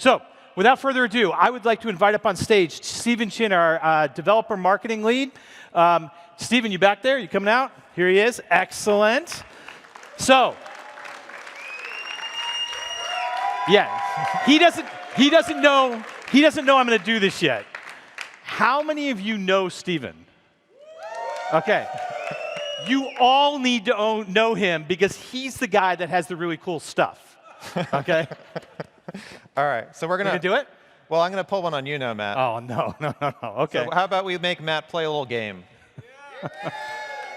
So without further ado, I would like to invite up on stage Stephen Chin, our developer marketing lead. Stephen, you back there? You coming out? Here he is. Excellent. So, yeah, he doesn't know I'm going to do this yet. How many of you know Stephen? Okay. You all need to know him because he's the guy that has the really cool stuff. Okay? All right, so we're You gonna do it? Well, I'm gonna pull one on you now, Matt. Oh, no. Okay. So how about we make Matt play a little game? All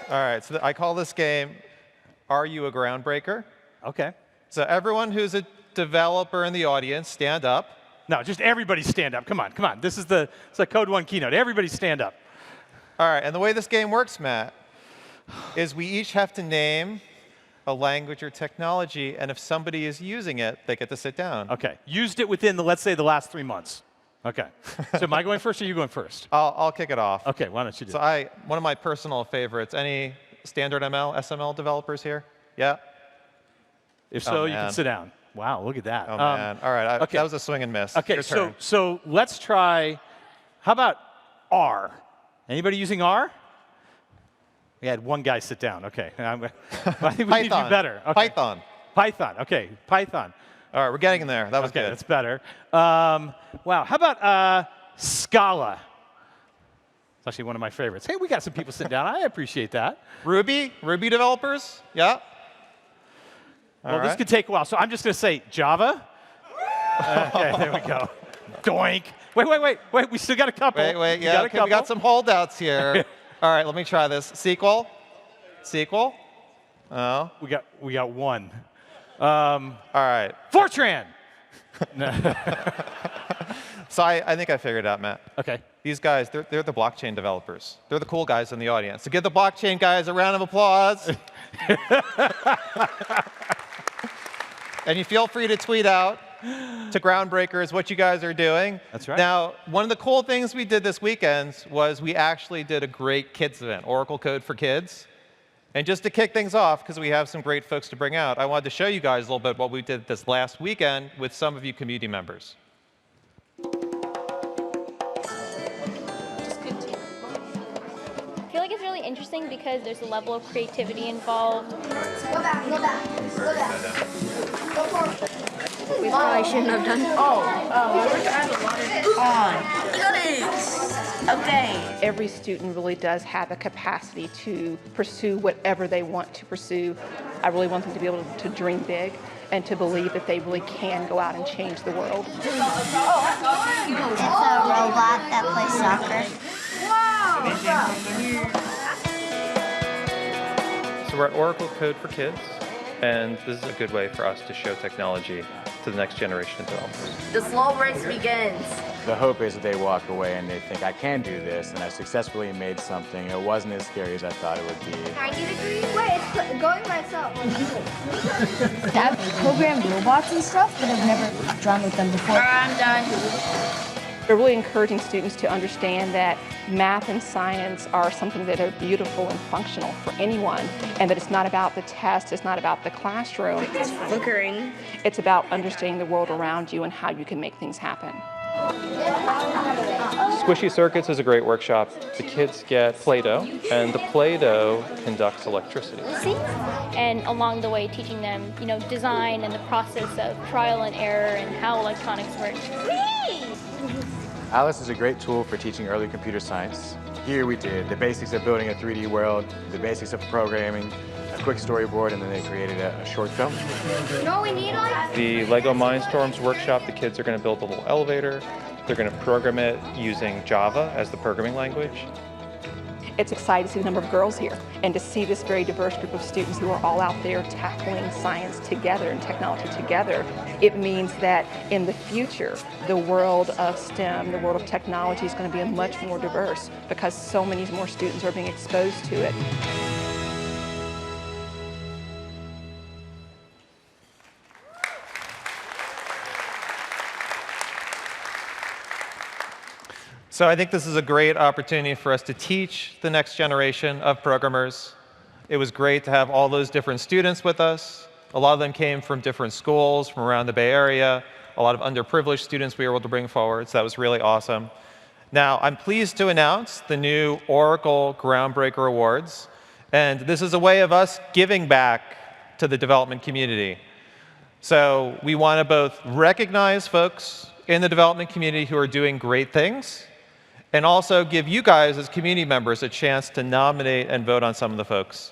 right, so I call this game, Are You a Groundbreaker? Okay. So everyone who's a developer in the audience, stand up. No, just everybody stand up. Come on. This is it's like Code 1 Keynote. Everybody stand up. All right, and the way this game works, Matt, is we each have to name a language or technology, and if somebody is using it, they get to sit down. Okay. Used it within, let's say, the last 3 months. Okay. So am I going first or are you going first? I'll kick it off. Okay, why don't you do it? So one of my personal favorites, any standard SML developers here? Yeah? If so, you can sit down. Wow, look at that. Oh, man. All right, okay. That was a swing and miss. Okay, Your turn. so let's try, how about R? Anybody using R? We had one guy sit down. Okay. I think we need to do better. Okay. Python. Okay. Python. All right, we're getting there. That was okay, good. that's better. Wow. How about Scala? It's actually one of my favorites. Hey, we got some people sitting down. I appreciate that. Ruby developers? Yeah. Well, this could take a while, so I'm just going to say Java. Okay, there we go. Doink. Wait. We still got a couple. Wait. Yeah, okay, we got some holdouts here. All right, let me try this. SQL? Oh. We got one. All right. Fortran. So I think I figured it out, Matt. Okay. These guys, they're the blockchain developers. They're the cool guys in the audience. So give the blockchain guys a round of applause. And you feel free to tweet out to Groundbreakers what you guys are doing. That's right. Now, one of the cool things we did this weekend was we actually did a great kids event, Oracle Code for Kids. And just to kick things off, because we have some great folks to bring out, I wanted to show you guys a little bit what we did this last weekend with some of you community members. I feel like it's really interesting because there's a level of creativity involved. Go back. We probably shouldn't have done. Okay. Every student really does have a capacity to pursue whatever they want to pursue. I really want them to be able to dream big and to believe that they really can go out and change the world. It's a robot that plays soccer. So we're at Oracle Code for Kids, and this is a good way for us to show technology to the next generation of developers. The slow race begins. The hope is that they walk away and they think, I can do this, and I successfully made something. It wasn't as scary as I thought it would be. 90 degrees? Wait, it's going by itself. I've programmed robots and stuff, but I've never drawn with them before. I'm done. We're really encouraging students to understand that math and science are something that are beautiful and functional for anyone, and that it's not about the test, it's not about the classroom. It's flickering. It's about understanding the world around you and how you can make things happen. Squishy Circuits is a great workshop. The kids get Play-Doh, and the Play-Doh conducts electricity. And along the way, teaching them, design and the process of trial and error and how electronics work. Alice is a great tool for teaching early computer science. Here we did the basics of building a 3D world, the basics of programming, a quick storyboard, and then they created a short film. We need The Lego Mindstorms workshop, the kids are going to build a little elevator. They're going to program it using Java as the programming language. It's exciting to see the number of girls here and to see this very diverse group of students who are all out there tackling science together and technology together. It means that in the future, the world of STEM, the world of technology is going to be much more diverse because so many more students are being exposed to it. So I think this is a great opportunity for us to teach the next generation of programmers. It was great to have all those different students with us. A lot of them came from different schools from around the Bay Area. a lot of underprivileged students we were able to bring forward, so that was really awesome. Now, I'm pleased to announce the new Oracle Groundbreaker Awards. And this is a way of us giving back to the development community. So we want to both recognize folks in the development community who are doing great things, and also give you guys as community members a chance to nominate and vote on some of the folks.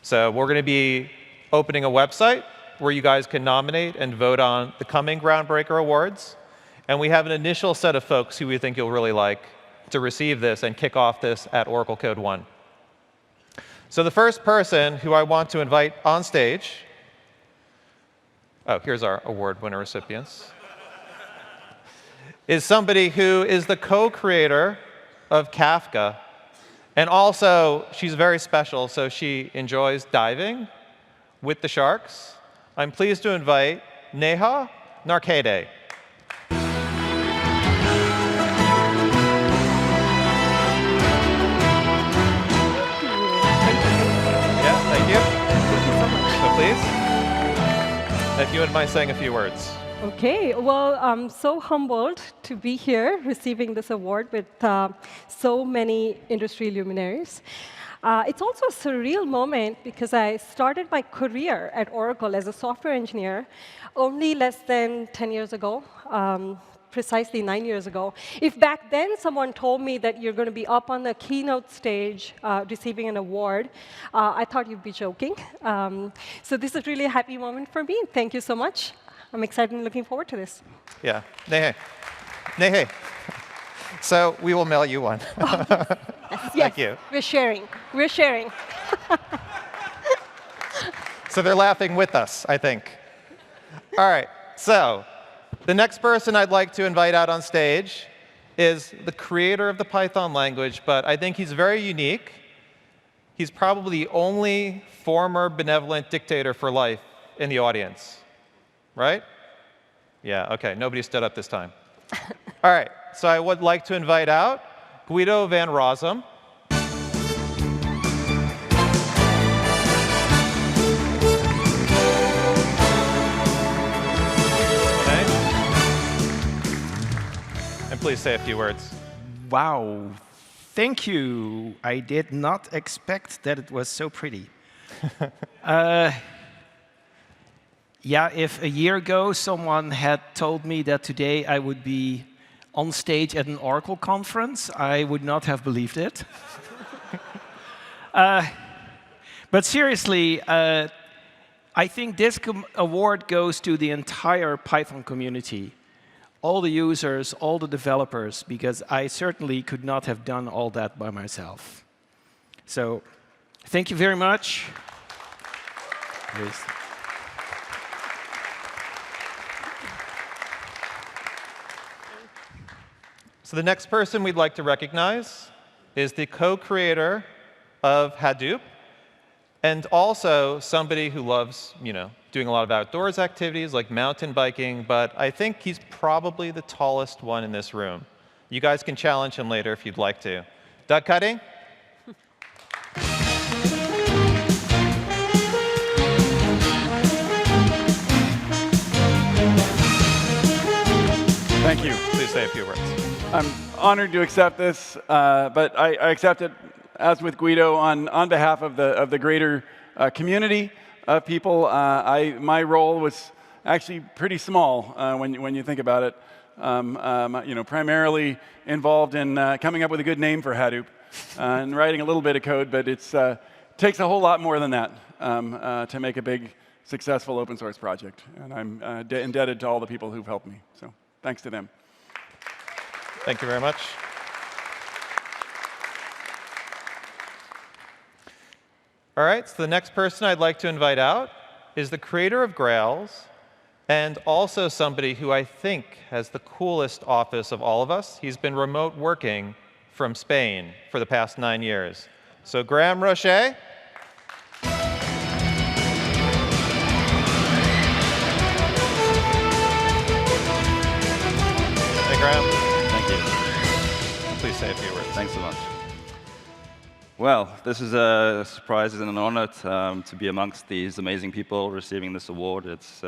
So we're going to be opening a website where you guys can nominate and vote on the coming Groundbreaker Awards. And we have an initial set of folks who we think you'll really like to receive this and kick off this at Oracle Code 1. So the first person who I want to invite on stage, oh, here's our award winner recipients, is somebody who is the co-creator of Kafka. And also, she's very special, so she enjoys diving with the sharks. I'm pleased to invite Neha Narvekar. If you wouldn't mind saying a few words. OK, well, I'm so humbled to be here receiving this award with so many industry luminaries. It's also a surreal moment because I started my career at Oracle as a software engineer only less than 10 years ago, precisely 9 years ago. If back then someone told me that you're going to be up on the keynote stage receiving an award, I thought you'd be joking. So this is really a happy moment for me. Thank you so much. I'm excited and looking forward to this. Yeah. Neha. Neha. So we will mail you one. Yes. Thank you. We're sharing. We're sharing. So they're laughing with us, I think. All right. So the next person I'd like to invite out on stage is the creator of the Python language, but I think he's very unique. He's probably the only former benevolent dictator for life in the audience. Right? Yeah, OK. Nobody stood up this time. All right. So I would like to invite out Guido van Rossum. And please say a few words. Wow. Thank you. I did not expect that it was so pretty. Yeah, if a year ago someone had told me that today I would be on stage at an Oracle conference, I would not have believed it. But seriously, I think this award goes to the entire Python community, all the users, all the developers, because I certainly could not have done all that by myself. So thank you very much. Please. So the next person we'd like to recognize is the co-creator of Hadoop, and also somebody who loves, doing a lot of outdoors activities like mountain biking, but I think he's probably the tallest one in this room. You guys can challenge him later if you'd like to. Doug Cutting? Thank you. Please say a few words. I'm honored to accept this, but I accept it, as with Guido, on behalf of the greater community of people. My role was actually pretty small when you think about it. Primarily involved in coming up with a good name for Hadoop and writing a little bit of code, but it takes a whole lot more than that to make a big, successful open source project. And I'm indebted to all the people who've helped me. So thanks to them. Thank you very much. All right, so the next person I'd like to invite out is the creator of Grails, and also somebody who I think has the coolest office of all of us. He's been remote working from Spain for the past 9 years. So Graham Roche. Hey, Graham. Thank you. Please say a few words. Thanks so much. Well, this is a surprise and an honor to be amongst these amazing people receiving this award. It's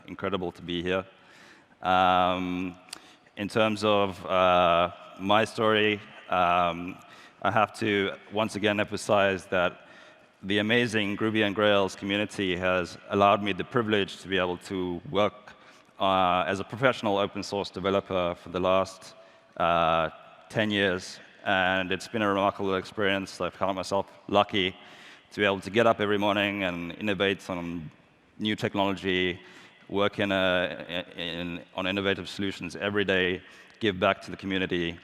incredible to be here. In terms of my story, I have to once again emphasize that the amazing Ruby on Rails community has allowed me the privilege to be able to work as a professional open source developer for the last 10 years. And it's been a remarkable experience. I've found myself lucky to be able to get up every morning and innovate on new technology, work on innovative solutions every day, give back to the community.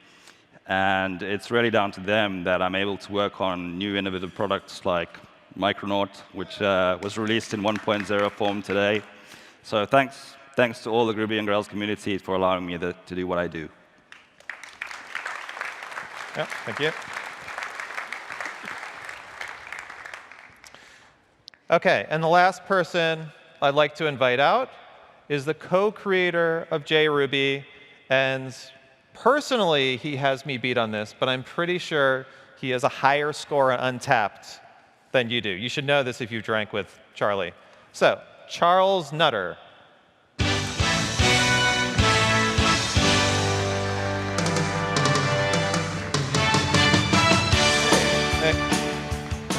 And it's really down to them that I'm able to work on new innovative products like Micronaut, which was released in 1.0 form today. So thanks to all the Ruby on Rails community for allowing me to do what I do. Yeah, thank you. OK, and the last person I'd like to invite out is the co-creator of JRuby. And personally, he has me beat on this, but I'm pretty sure he has a higher score on Untapped than you do. You should know this if you drank with Charlie. So, Charles Nutter.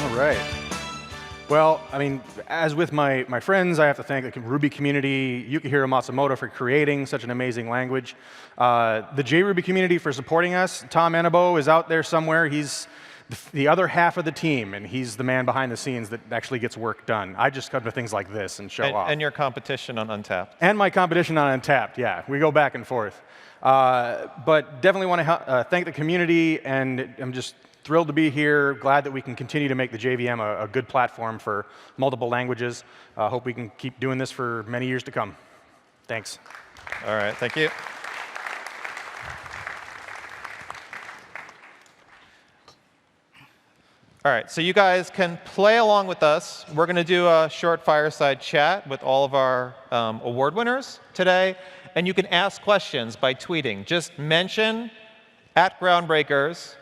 All right. Well, I mean, as with my friends, I have to thank the Ruby community, Yukihiro Matsumoto for creating such an amazing language, the JRuby community for supporting us. Tom Enabo is out there somewhere. He's the other half of the team, and he's the man behind the scenes that actually gets work done. I just come to things like this and show off. And your competition on Untapped. And my competition on Untapped, yeah. We go back and forth. But definitely want to thank the community, and I'm just thrilled to be here. Glad that we can continue to make the JVM a good platform for multiple languages. Hope we can keep doing this for many years to come. Thanks. All right, thank you. All right, so you guys can play along with us. We're going to do a short fireside chat with all of our award winners today. And you can ask questions by tweeting. Just mention @Groundbreakers.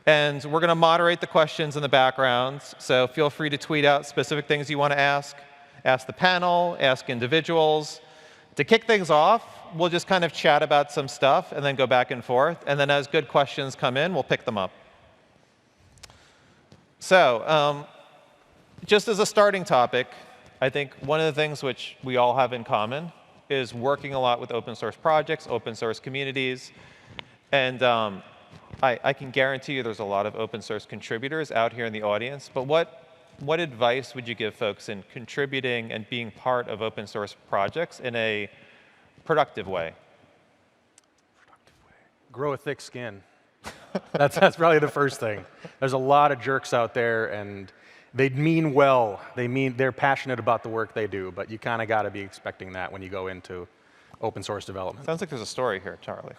And we're going to moderate the questions in the background. So feel free to tweet out specific things you want to ask the panel, ask individuals. To kick things off, we'll just kind of chat about some stuff and then go back and forth. And then as good questions come in, we'll pick them up. So just as a starting topic, I think one of the things which we all have in common is working a lot with open source projects, open source communities. And I can guarantee you there's a lot of open source contributors out here in the audience. But what advice would you give folks in contributing and being part of open source projects in a productive way? Grow a thick skin. That's probably the first thing. There's a lot of jerks out there, and they mean well. They're passionate about the work they do, but you kind of got to be expecting that when you go into open source development. Sounds like there's a story here, Charlie.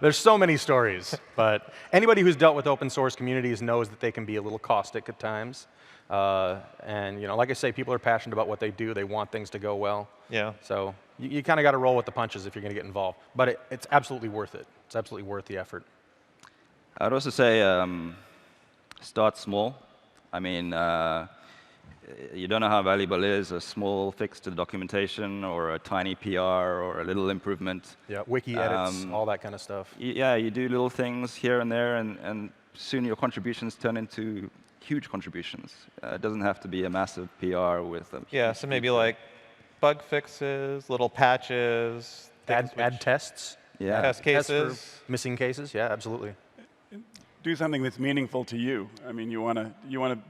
There's so many stories, but anybody who's dealt with open source communities knows that they can be a little caustic at times. And like I say, people are passionate about what they do. They want things to go well. Yeah. So you kind of got to roll with the punches if you're going to get involved. But it's absolutely worth it. It's absolutely worth the effort. I'd also say start small. I mean, you don't know how valuable it is, a small fix to the documentation or a tiny PR or a little improvement. Yeah, wiki edits, all that kind of stuff. Yeah, you do little things here and there, and soon your contributions turn into huge contributions. It doesn't have to be a massive PR with them. Yeah, so maybe like bug fixes, little patches. Add tests. Yeah. Test cases. Tests for missing cases, yeah, absolutely. Do something that's meaningful to you. I mean, you want to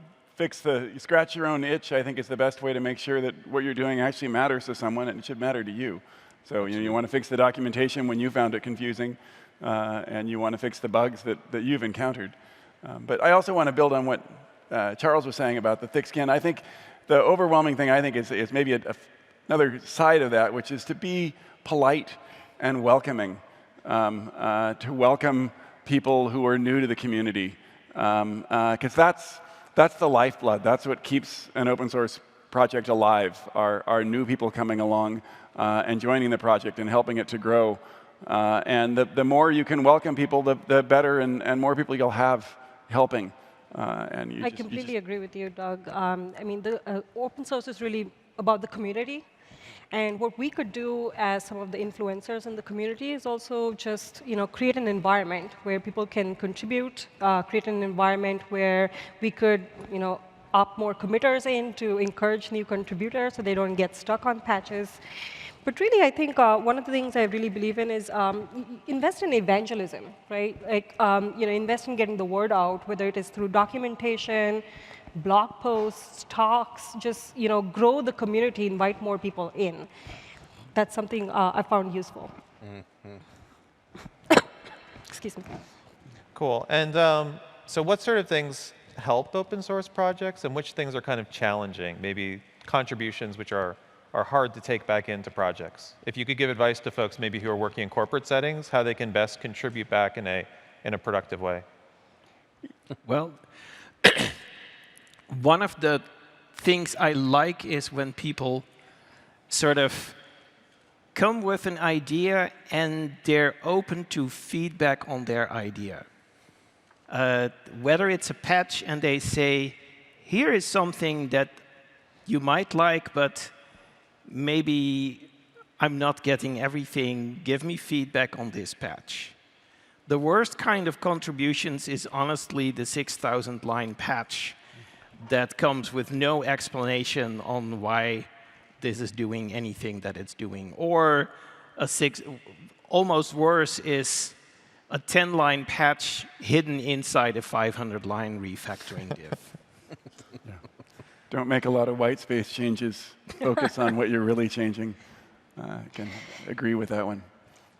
scratch your own itch, I think, is the best way to make sure that what you're doing actually matters to someone, and it should matter to you. So you want to fix the documentation when you found it confusing, and you want to fix the bugs that you've encountered. But I also want to build on what Charles was saying about the thick skin. I think the overwhelming thing, I think, is maybe another side of that, which is to be polite and welcoming, to welcome people who are new to the community, because that's the lifeblood. That's what keeps an open source project alive, are new people coming along and joining the project and helping it to grow. And the more you can welcome people, the better and more people you'll have helping. I completely agree with you, Doug. I mean, the open source is really about the community. And what we could do as some of the influencers in the community is also just create an environment where people can contribute, create an environment where we could opt more committers in to encourage new contributors so they don't get stuck on patches. But really, I think one of the things I really believe in is invest in evangelism, right? Like, invest in getting the word out, whether it is through documentation, blog posts, talks, just grow the community, invite more people in. That's something I found useful. Excuse me. Cool. And so what sort of things help open source projects, and which things are kind of challenging? Maybe contributions which are hard to take back into projects. If you could give advice to folks maybe who are working in corporate settings, how they can best contribute back in a productive way. Well, one of the things I like is when people sort of come with an idea and they're open to feedback on their idea. Whether it's a patch and they say, here is something that you might like, but maybe I'm not getting everything. Give me feedback on this patch. The worst kind of contributions is honestly the 6,000-line patch that comes with no explanation on why this is doing anything that it's doing. Or almost worse is a 10-line patch hidden inside a 500-line refactoring div. Yeah. Don't make a lot of white space changes. Focus on what you're really changing. I can agree with that one.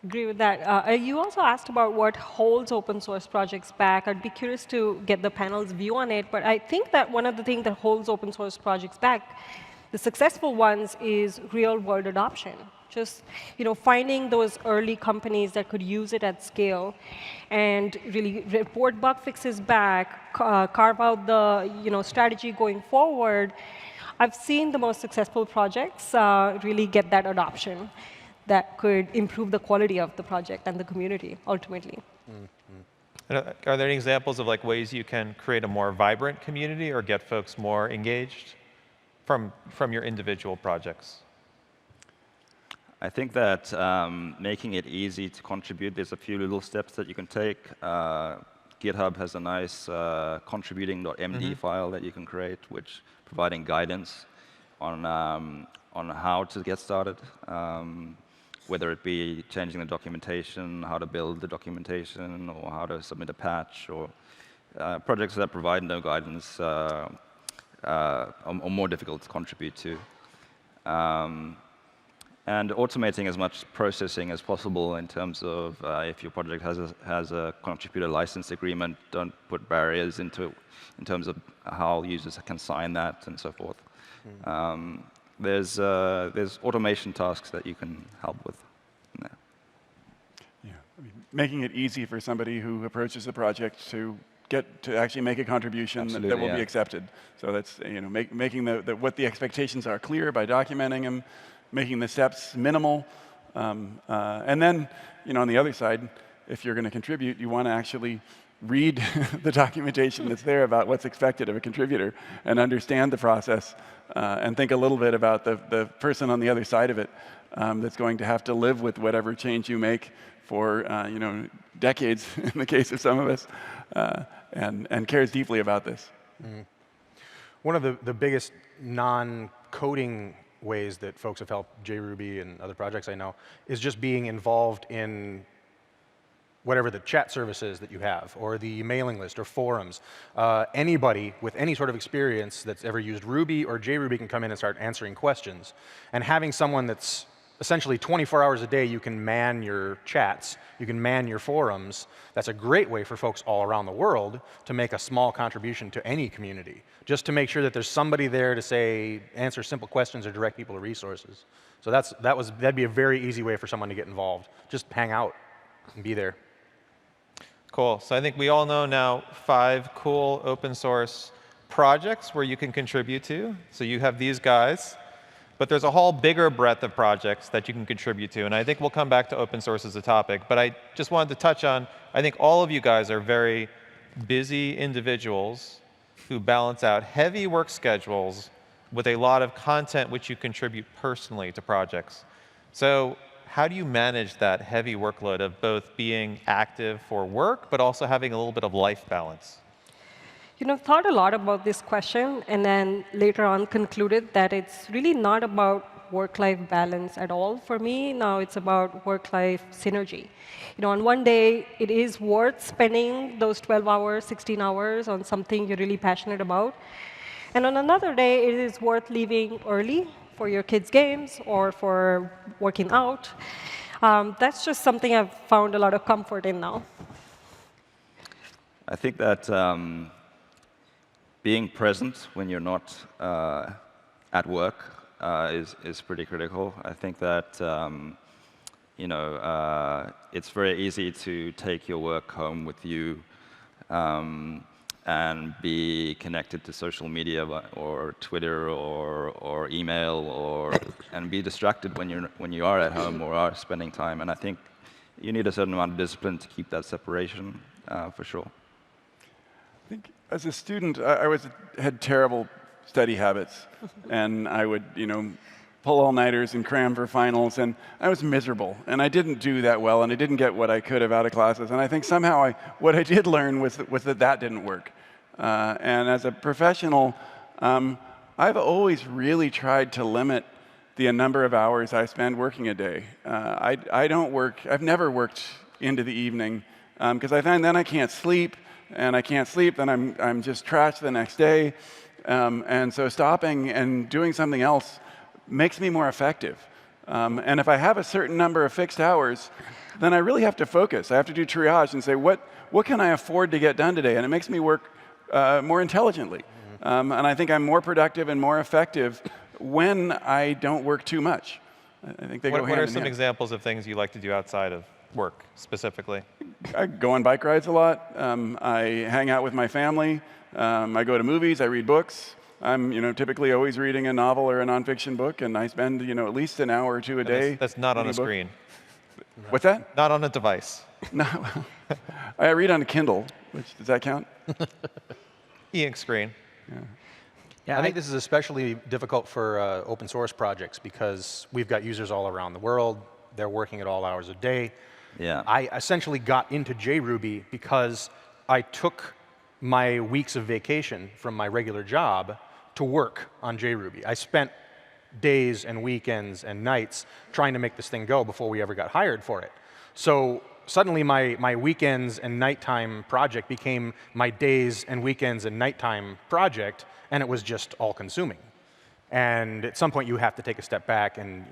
Agree with that. You also asked about what holds open source projects back. I'd be curious to get the panel's view on it. But I think that one of the things that holds open source projects back, the successful ones, is real-world adoption. Just finding those early companies that could use it at scale and really report bug fixes back, carve out the strategy going forward. I've seen the most successful projects really get that adoption that could improve the quality of the project and the community, ultimately. Are there any examples of ways you can create a more vibrant community or get folks more engaged from your individual projects? I think that making it easy to contribute, there's a few little steps that you can take. GitHub has a nice contributing.md file that you can create, which providing guidance on how to get started, whether it be changing the documentation, how to build the documentation, or how to submit a patch, or projects that provide no guidance are more difficult to contribute to. And automating as much processing as possible in terms of if your project has a contributor license agreement, don't put barriers in terms of how users can sign that and so forth. There's automation tasks that you can help with. Yeah, making it easy for somebody who approaches a project to actually make a contribution that will be accepted. So that's making what the expectations are clear by documenting them, making the steps minimal, and then on the other side, if you're going to contribute, you want to actually read the documentation that's there about what's expected of a contributor and understand the process and think a little bit about the person on the other side of it that's going to have to live with whatever change you make for decades in the case of some of us and cares deeply about this. One of the biggest non-coding ways that folks have helped JRuby and other projects I know is just being involved in whatever the chat service is that you have, or the mailing list, or forums. Anybody with any sort of experience that's ever used Ruby or JRuby can come in and start answering questions. And having someone that's essentially 24 hours a day, you can man your chats, you can man your forums. That's a great way for folks all around the world to make a small contribution to any community, just to make sure that there's somebody there to say, answer simple questions or direct people to resources. So that'd be a very easy way for someone to get involved. Just hang out and be there. Cool. So I think we all know now 5 cool open source projects where you can contribute to. So you have these guys. But there's a whole bigger breadth of projects that you can contribute to. And I think we'll come back to open source as a topic. But I just wanted to touch on, I think all of you guys are very busy individuals who balance out heavy work schedules with a lot of content which you contribute personally to projects. So how do you manage that heavy workload of both being active for work, but also having a little bit of life balance? I've thought a lot about this question, and then later on concluded that it's really not about work-life balance at all for me. Now it's about work-life synergy. On one day, it is worth spending those 12 hours, 16 hours on something you're really passionate about. And on another day, it is worth leaving early for your kids' games or for working out. That's just something I've found a lot of comfort in now. I think that being present when you're not at work is pretty critical. I think that it's very easy to take your work home with you and be connected to social media or Twitter or email and be distracted when you are at home or are spending time. And I think you need a certain amount of discipline to keep that separation for sure. I think as a student, I had terrible study habits, and I would, pull all-nighters and cram for finals, and I was miserable, and I didn't do that well, and I didn't get what I could have out of classes, and I think somehow what I did learn was that didn't work. And as a professional, I've always really tried to limit the number of hours I spend working a day. I've never worked into the evening, because I find then I can't sleep, and I can't sleep, then I'm just trashed the next day. And so stopping and doing something else makes me more effective. And if I have a certain number of fixed hours, then I really have to focus. I have to do triage and say, what can I afford to get done today? And it makes me work more intelligently. And I think I'm more productive and more effective when I don't work too much. I think they go hand in hand. What are some examples of things you like to do outside of work, specifically? I go on bike rides a lot. I hang out with my family. I go to movies. I read books. I'm typically always reading a novel or a nonfiction book, and I spend at least an hour or two a day. That's not on a screen. What's that? Not on a device. No. I read on a Kindle. Does that count? E-ink screen. I think this is especially difficult for open source projects because we've got users all around the world. They're working at all hours a day. Yeah. I essentially got into JRuby because I took my weeks of vacation from my regular job to work on JRuby. I spent days and weekends and nights trying to make this thing go before we ever got hired for it. So suddenly my weekends and nighttime project became my days and weekends and nighttime project, and it was just all-consuming. And at some point, you have to take a step back and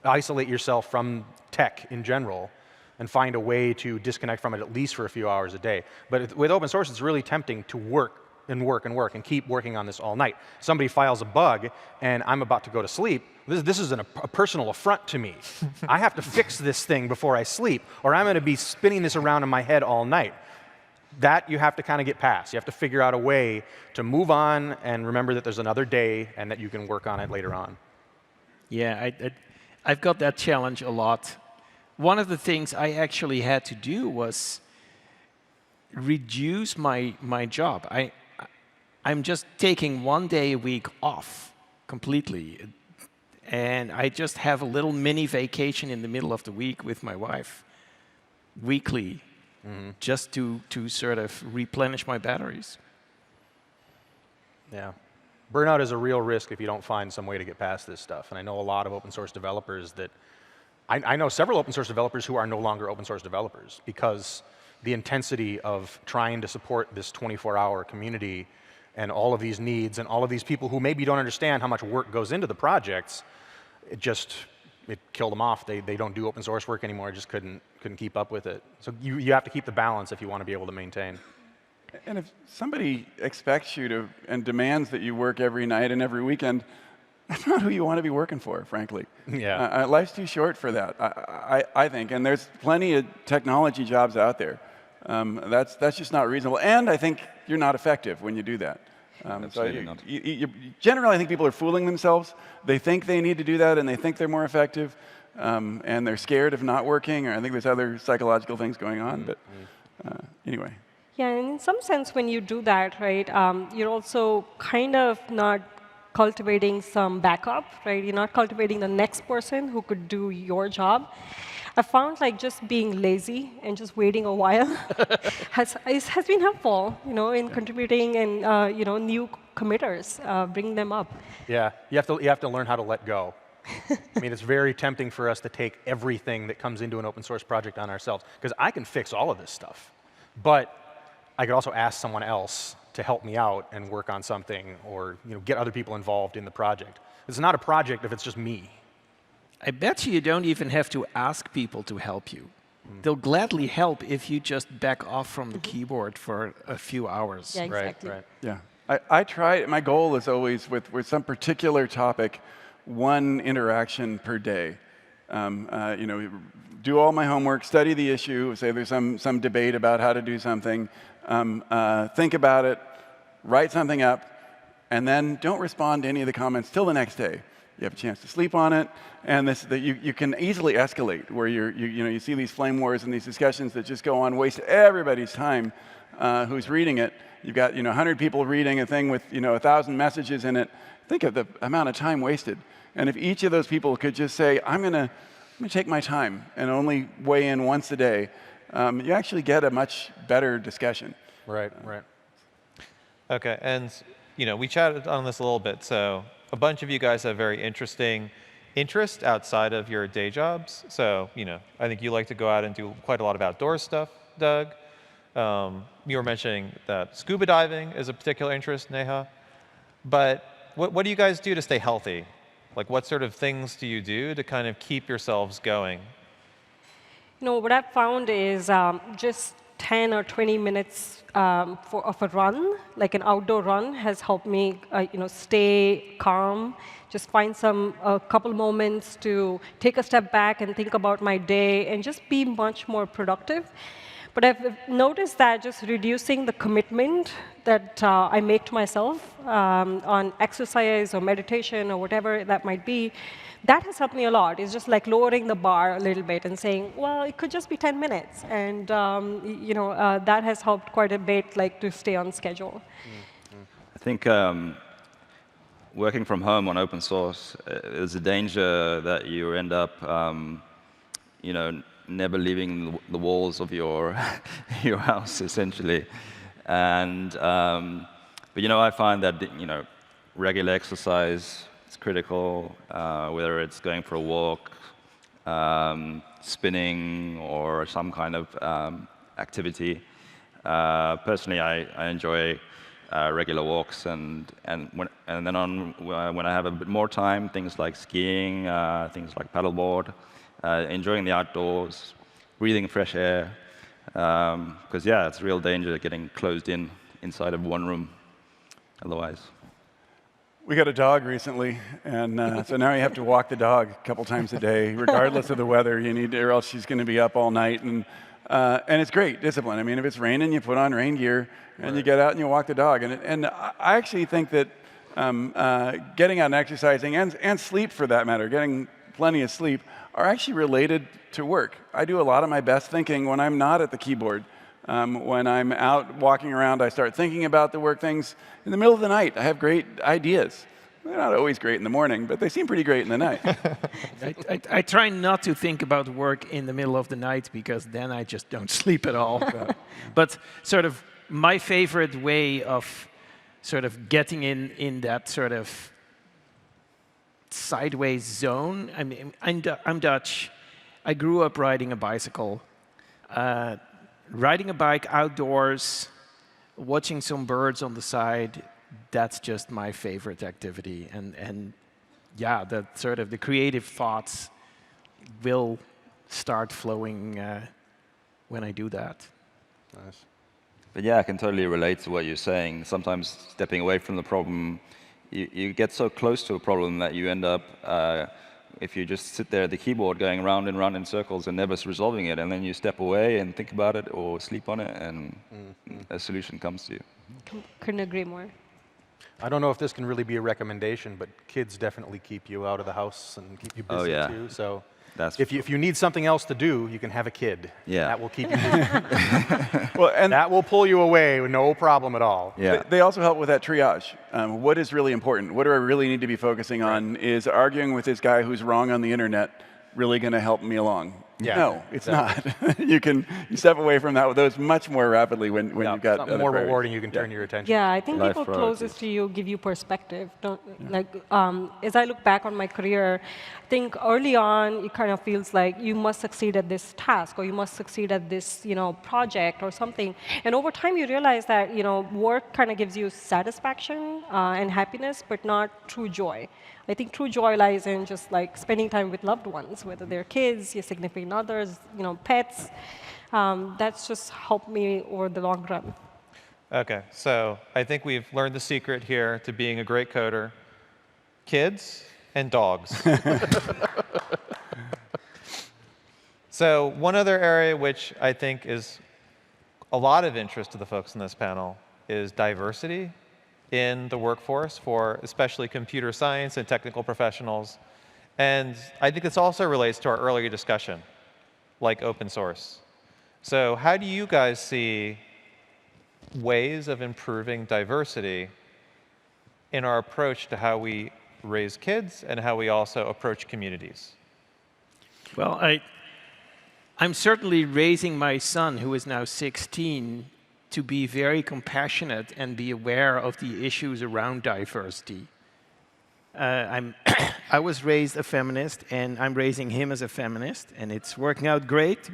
isolate yourself from tech in general and find a way to disconnect from it at least for a few hours a day. But with open source, it's really tempting to work and work and work and keep working on this all night. Somebody files a bug, and I'm about to go to sleep. This is a personal affront to me. I have to fix this thing before I sleep, or I'm going to be spinning this around in my head all night. That you have to kind of get past. You have to figure out a way to move on and remember that there's another day and that you can work on it later on. Yeah, I've got that challenge a lot. One of the things I actually had to do was reduce my job. I'm just taking 1 day a week off completely. And I just have a little mini vacation in the middle of the week with my wife, weekly, just to sort of replenish my batteries. Yeah. Burnout is a real risk if you don't find some way to get past this stuff. And I know a lot of open source developers that I know several open source developers who are no longer open source developers because the intensity of trying to support this 24-hour community and all of these needs and all of these people who maybe don't understand how much work goes into the projects, it killed them off. They don't do open source work anymore. Just couldn't keep up with it. So you have to keep the balance if you want to be able to maintain. And if somebody expects you to and demands that you work every night and every weekend, that's not who you want to be working for, frankly. Yeah. Life's too short for that, I think. And there's plenty of technology jobs out there. That's just not reasonable. And I think you're not effective when you do that. Generally, I think people are fooling themselves. They think they need to do that, and they think they're more effective. And they're scared of not working, or I think there's other psychological things going on. But anyway. Yeah, and in some sense, when you do that, right, you're also kind of not cultivating some backup, right? You're not cultivating the next person who could do your job. I found like just being lazy and just waiting a while has been helpful, in contributing and new committers, bringing them up. Yeah, you have to learn how to let go. I mean, it's very tempting for us to take everything that comes into an open source project on ourselves, because I can fix all of this stuff, but I could also ask someone else to help me out and work on something, or get other people involved in the project. It's not a project if it's just me. I bet you don't even have to ask people to help you. They'll gladly help if you just back off from the keyboard for a few hours. Yeah, exactly. Right. Yeah. I try, my goal is always with some particular topic, one interaction per day. Do all my homework, study the issue, say there's some debate about how to do something, think about it, write something up, and then don't respond to any of the comments till the next day. You have a chance to sleep on it, and you can easily escalate where you see these flame wars and these discussions that just go on, waste everybody's time who's reading it. You've got 100 people reading a thing with 1,000 messages in it. Think of the amount of time wasted. And if each of those people could just say, I'm going to take my time and only weigh in once a day, you actually get a much better discussion. Right. OK, and we chatted on this a little bit. So a bunch of you guys have very interesting interests outside of your day jobs. So I think you like to go out and do quite a lot of outdoor stuff, Doug. You were mentioning that scuba diving is a particular interest, Neha. But what do you guys do to stay healthy? Like, what sort of things do you do to kind of keep yourselves going? What I've found is just 10 or 20 minutes of a run, like an outdoor run, has helped me stay calm, just find a couple moments to take a step back and think about my day and just be much more productive. But I've noticed that just reducing the commitment that I make to myself on exercise or meditation or whatever that might be, that has helped me a lot. It's just like lowering the bar a little bit and saying, well, it could just be 10 minutes. And that has helped quite a bit, like, to stay on schedule. I think working from home on open source, there's a danger that you end up, never leaving the walls of your house, essentially. And but I find that regular exercise is critical, whether it's going for a walk, spinning, or some kind of activity. Personally, I enjoy regular walks, and then when I have a bit more time, things like skiing, things like paddleboard. Enjoying the outdoors, breathing fresh air, because it's real danger getting closed inside of one room otherwise. We got a dog recently, and so now you have to walk the dog a couple times a day, regardless of the weather. You need to, or else she's going to be up all night, and it's great discipline. I mean, if it's raining, you put on rain gear, and you get out and you walk the dog. And I actually think that getting out and exercising, and sleep for that matter, getting plenty of sleep, are actually related to work. I do a lot of my best thinking when I'm not at the keyboard. When I'm out walking around, I start thinking about the work things. In the middle of the night, I have great ideas. They're not always great in the morning, but they seem pretty great in the night. I try not to think about work in the middle of the night, because then I just don't sleep at all. But sort of my favorite way of sort of getting in that sort of sideways zone. I mean, I'm Dutch. I grew up riding a bicycle. Riding a bike outdoors, watching some birds on the side, that's just my favorite activity. And the sort of the creative thoughts will start flowing when I do that. Nice. But I can totally relate to what you're saying. Sometimes stepping away from the problem, you get so close to a problem that you end up, if you just sit there at the keyboard going round and round in circles and never resolving it, and then you step away and think about it or sleep on it, and a solution comes to you. Couldn't agree more. I don't know if this can really be a recommendation, but kids definitely keep you out of the house and keep you busy too. So If you need something else to do, you can have a kid. Yeah. That will keep you busy. Well, and that will pull you away with no problem at all. Yeah. They also help with that triage. What is really important? What do I really need to be focusing on? Is arguing with this guy who's wrong on the internet really going to help me along? Yeah. No, it's not. You step away from that with those much more rapidly when you've got something more rewarding. You can turn your attention. Yeah, I think Life people priorities. closest to you give you perspective. As I look back on my career, I think early on it kind of feels like you must succeed at this task or you must succeed at this project or something. And over time you realize that work kind of gives you satisfaction and happiness, but not true joy. I think true joy lies in just like spending time with loved ones, whether they're kids, your significant others, pets. That's just helped me over the long run. OK, so I think we've learned the secret here to being a great coder. Kids and dogs. So one other area which I think is a lot of interest to the folks in this panel is diversity in the workforce for especially computer science and technical professionals. And I think this also relates to our earlier discussion, like open source. So how do you guys see ways of improving diversity in our approach to how we raise kids and how we also approach communities? Well, I'm certainly raising my son, who is now 16, to be very compassionate and be aware of the issues around diversity. I was raised a feminist, and I'm raising him as a feminist, and it's working out great.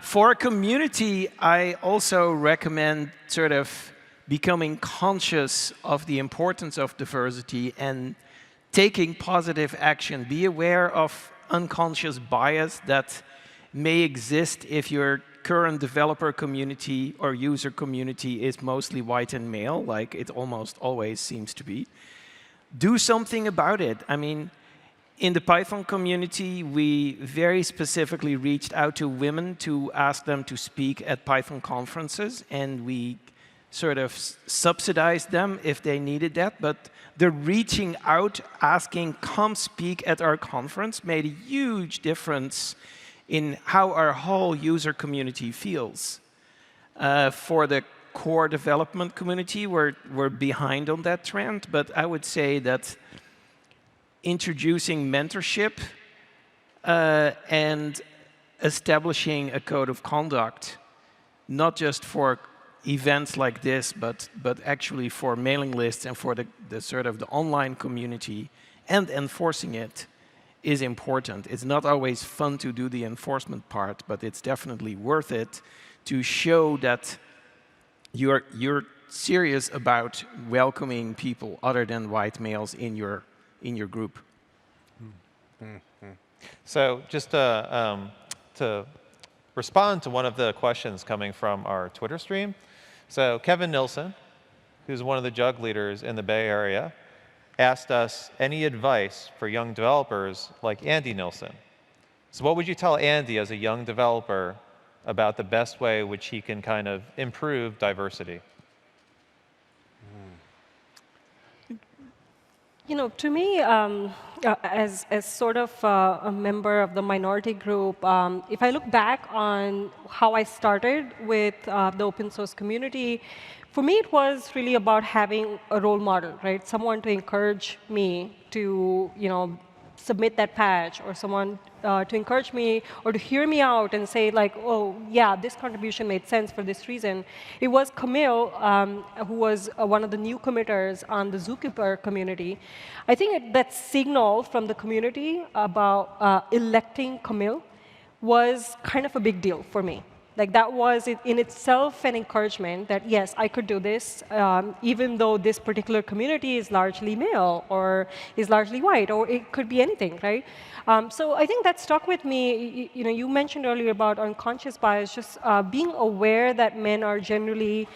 For a community, I also recommend sort of becoming conscious of the importance of diversity and taking positive action. Be aware of unconscious bias that may exist if your current developer community or user community is mostly white and male, like it almost always seems to be. Do something about it. I mean, in the Python community, we very specifically reached out to women to ask them to speak at Python conferences, and we sort of subsidized them if they needed that. But the reaching out, asking, come speak at our conference, made a huge difference in how our whole user community feels. For the core development community, we're behind on that trend, but I would say that introducing mentorship and establishing a code of conduct, not just for events like this, but actually for mailing lists and for the sort of the online community, and enforcing it is important. It's not always fun to do the enforcement part, but it's definitely worth it to show that you're serious about welcoming people other than white males in your group. So just to respond to one of the questions coming from our Twitter stream, so Kevin Nilsson, who's one of the Jug leaders in the Bay Area, asked us any advice for young developers like Andy Nilsson. So what would you tell Andy as a young developer about the best way which he can kind of improve diversity? To me, as sort of a member of the minority group, if I look back on how I started with the open source community, for me it was really about having a role model, right? Someone to encourage me to, submit that patch, or someone to encourage me or to hear me out and say like, oh yeah, this contribution made sense for this reason. It was Camille, who was one of the new committers on the Zookeeper community. I think that signal from the community about electing Camille was kind of a big deal for me. Like that was in itself an encouragement that, yes, I could do this, even though this particular community is largely male or is largely white, or it could be anything, right? So I think that stuck with me. You mentioned earlier about unconscious bias, just being aware that men are generally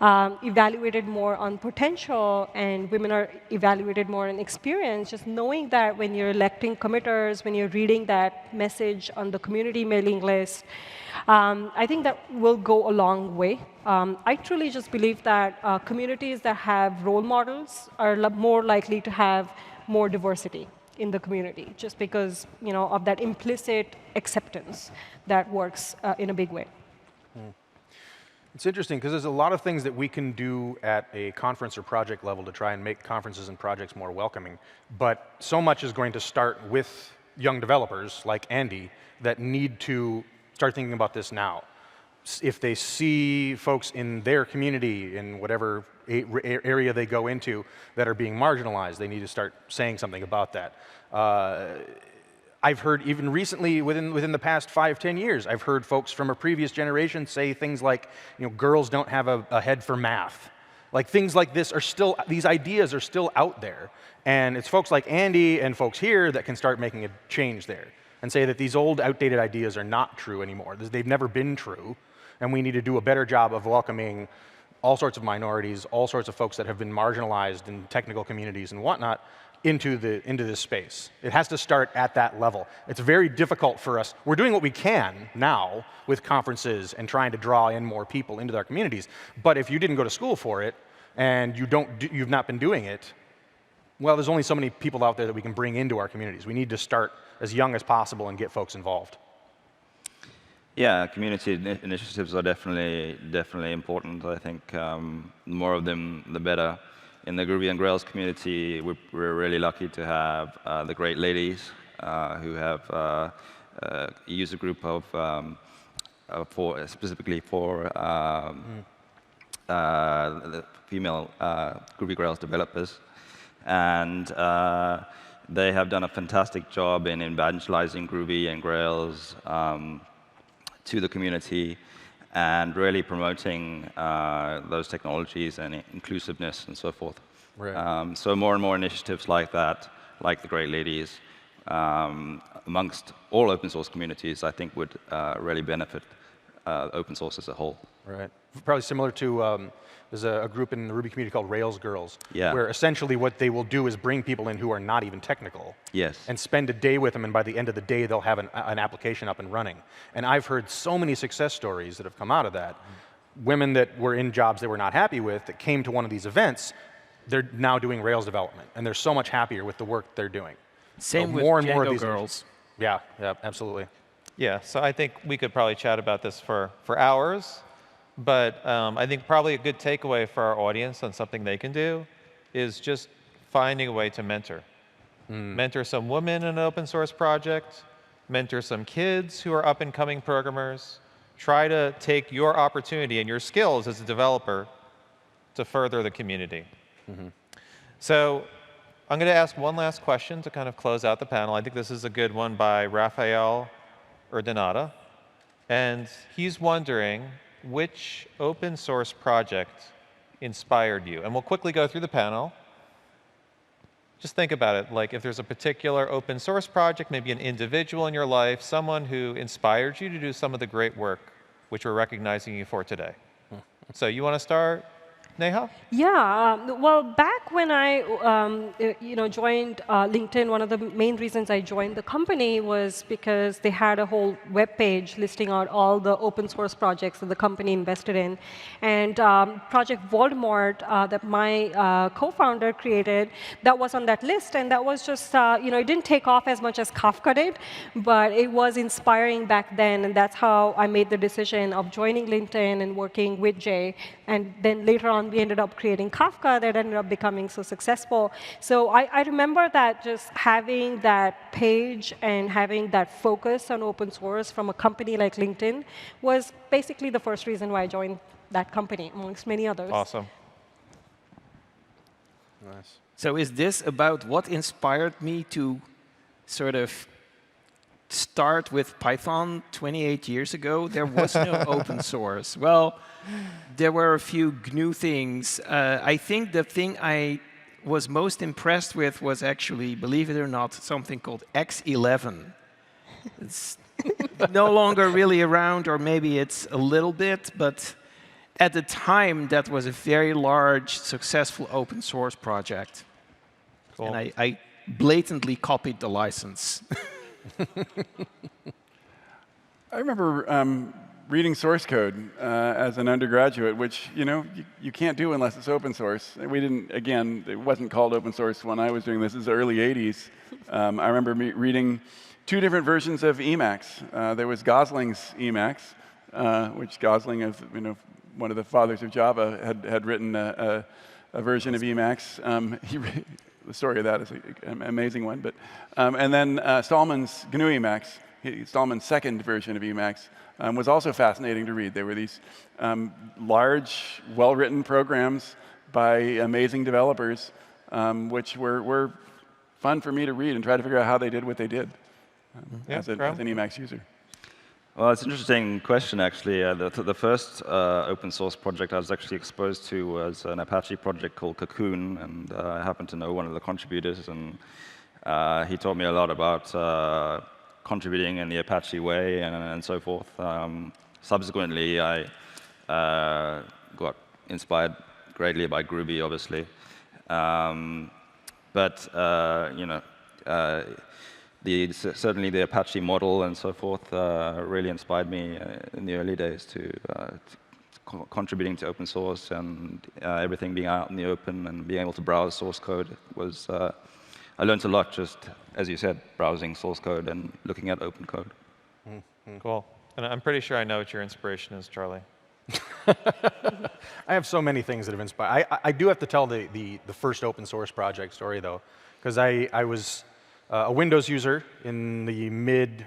evaluated more on potential and women are evaluated more on experience. Just knowing that when you're electing committers, when you're reading that message on the community mailing list, I think that will go a long way. I truly just believe that communities that have role models are more likely to have more diversity. in the community, just because of that implicit acceptance that works in a big way. It's interesting because there's a lot of things that we can do at a conference or project level to try and make conferences and projects more welcoming, but so much is going to start with young developers like Andy that need to start thinking about this now. If they see folks in their community, in whatever area they go into, that are being marginalized, they need to start saying something about that. I've heard even recently, within the past 5-10 years, I've heard folks from a previous generation say things like, girls don't have a head for math. Like things like this are still, these ideas are still out there. And it's folks like Andy and folks here that can start making a change there and say that these old, outdated ideas are not true anymore. They've never been true. And we need to do a better job of welcoming all sorts of minorities, all sorts of folks that have been marginalized in technical communities and whatnot, into this space. It has to start at that level. It's very difficult for us. We're doing what we can now with conferences and trying to draw in more people into our communities. But if you didn't go to school for it and you've not been doing it, well, there's only so many people out there that we can bring into our communities. We need to start as young as possible and get folks involved. Yeah, community initiatives are definitely important. I think the more of them, the better. In the Groovy and Grails community, we're really lucky to have the great ladies who have a user group of specifically for the female Groovy Grails developers, and they have done a fantastic job in evangelizing Groovy and Grails to the community and really promoting those technologies and inclusiveness and so forth. Right. So more and more initiatives like that, like the Great Ladies, amongst all open source communities, I think would really benefit open source as a whole. Right. Probably similar to, there's a group in the Ruby community called Rails Girls, yeah, where essentially what they will do is bring people in who are not even technical, yes, and spend a day with them, and by the end of the day, they'll have an application up and running. And I've heard so many success stories that have come out of that. Women that were in jobs they were not happy with that came to one of these events, they're now doing Rails development, and they're so much happier with the work they're doing. Same so with more and Django more of these girls. Yeah, absolutely. Yeah, so I think we could probably chat about this for hours, but I think probably a good takeaway for our audience on something they can do is just finding a way to mentor. Mentor some women in an open source project, mentor some kids who are up and coming programmers. Try to take your opportunity and your skills as a developer to further the community. So I'm going to ask one last question to kind of close out the panel. I think this is a good one by Rafael Urdanada. And he's wondering which open source project inspired you. And we'll quickly go through the panel. Just think about it, like if there's a particular open source project, maybe an individual in your life, someone who inspired you to do some of the great work which we're recognizing you for today. So you want to start, Neha? Yeah, well, back when I joined LinkedIn, one of the main reasons I joined the company was because they had a whole web page listing out all the open source projects that the company invested in. And Project Voldemort that my co-founder created, that was on that list, and that was just, it didn't take off as much as Kafka did, but it was inspiring back then, and that's how I made the decision of joining LinkedIn and working with Jay, and then later on, we ended up creating Kafka that ended up becoming so successful. So I remember that just having that page and having that focus on open source from a company like LinkedIn was basically the first reason why I joined that company, amongst many others. Awesome. Nice. So is this about what inspired me to sort of start with Python 28 years ago? There was no open source. Well, there were a few GNU things. I think the thing I was most impressed with was actually, believe it or not, something called X11. It's no longer really around, or maybe it's a little bit, but at the time, that was a very large, successful open source project. Cool. And I blatantly copied the license. I remember reading source code as an undergraduate, which you can't do unless it's open source. We didn't, again, it wasn't called open source when I was doing this. This is the early 80s. I remember reading 2 different versions of Emacs. There was Gosling's Emacs, which Gosling, one of the fathers of Java, had written a version of Emacs. The story of that is an amazing one. But and then Stallman's GNU Emacs, Stallman's second version of Emacs, was also fascinating to read. There were these large, well-written programs by amazing developers, which were fun for me to read and try to figure out how they did what they did as an Emacs user. Well, it's an interesting question, actually. The first open source project I was actually exposed to was an Apache project called Cocoon, and I happened to know one of the contributors, and he taught me a lot about contributing in the Apache way and so forth. Subsequently, I got inspired greatly by Groovy, obviously. Certainly the Apache model and so forth really inspired me in the early days to contributing to open source, and everything being out in the open and being able to browse source code was, I learned a lot just, as you said, browsing source code and looking at open code. Cool. And I'm pretty sure I know what your inspiration is, Charlie. I have so many things that have inspired. I do have to tell the first open source project story, though, because I was a Windows user in the mid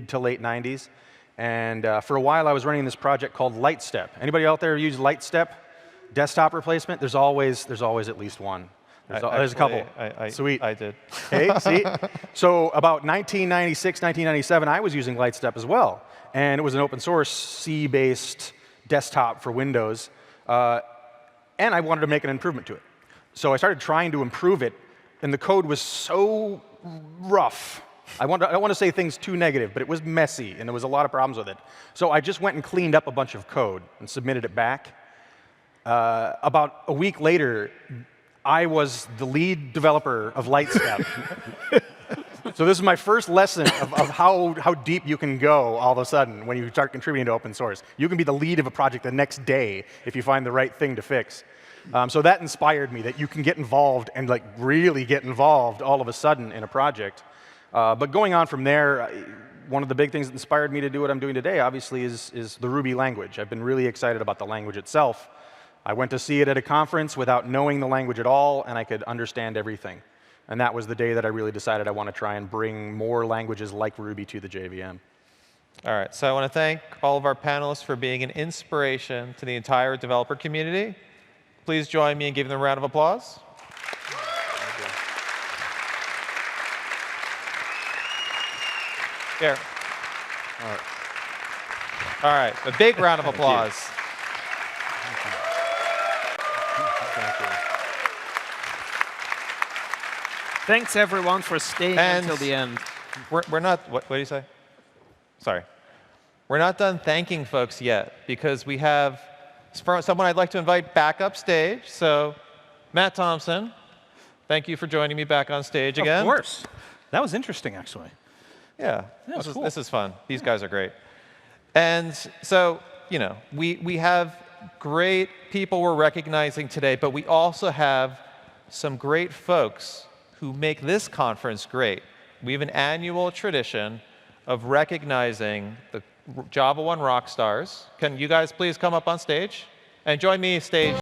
to late 90s, and for a while I was running this project called Lightstep. Anybody out there use Lightstep? Desktop replacement? There's always at least one. There's a couple. Sweet. I did. Hey, see? So about 1996, 1997, I was using Lightstep as well, and it was an open source C-based desktop for Windows, and I wanted to make an improvement to it. So I started trying to improve it, and the code was so rough. I don't want to say things too negative, but it was messy, and there was a lot of problems with it. So I just went and cleaned up a bunch of code and submitted it back. About a week later, I was the lead developer of Lightstep. So this is my first lesson of how deep you can go all of a sudden when you start contributing to open source. You can be the lead of a project the next day if you find the right thing to fix. So that inspired me, that you can get involved and really get involved all of a sudden in a project. But going on from there, one of the big things that inspired me to do what I'm doing today, obviously, is the Ruby language. I've been really excited about the language itself. I went to see it at a conference without knowing the language at all, and I could understand everything. And that was the day that I really decided I want to try and bring more languages like Ruby to the JVM. All right, so I want to thank all of our panelists for being an inspiration to the entire developer community. Please join me in giving them a round of applause. Here. All right, a big round of applause. Thanks, everyone, for staying until the end. We're not, what do you say? Sorry. We're not done thanking folks yet, because we have someone I'd like to invite back up stage. So, Matt Thompson, thank you for joining me back on stage again. Of course. That was interesting, actually. Yeah, cool. This is fun. These guys are great. And so, we have great people we're recognizing today, but we also have some great folks who make this conference great. We have an annual tradition of recognizing the Java 1 rock stars. Can you guys please come up on stage? And join me stage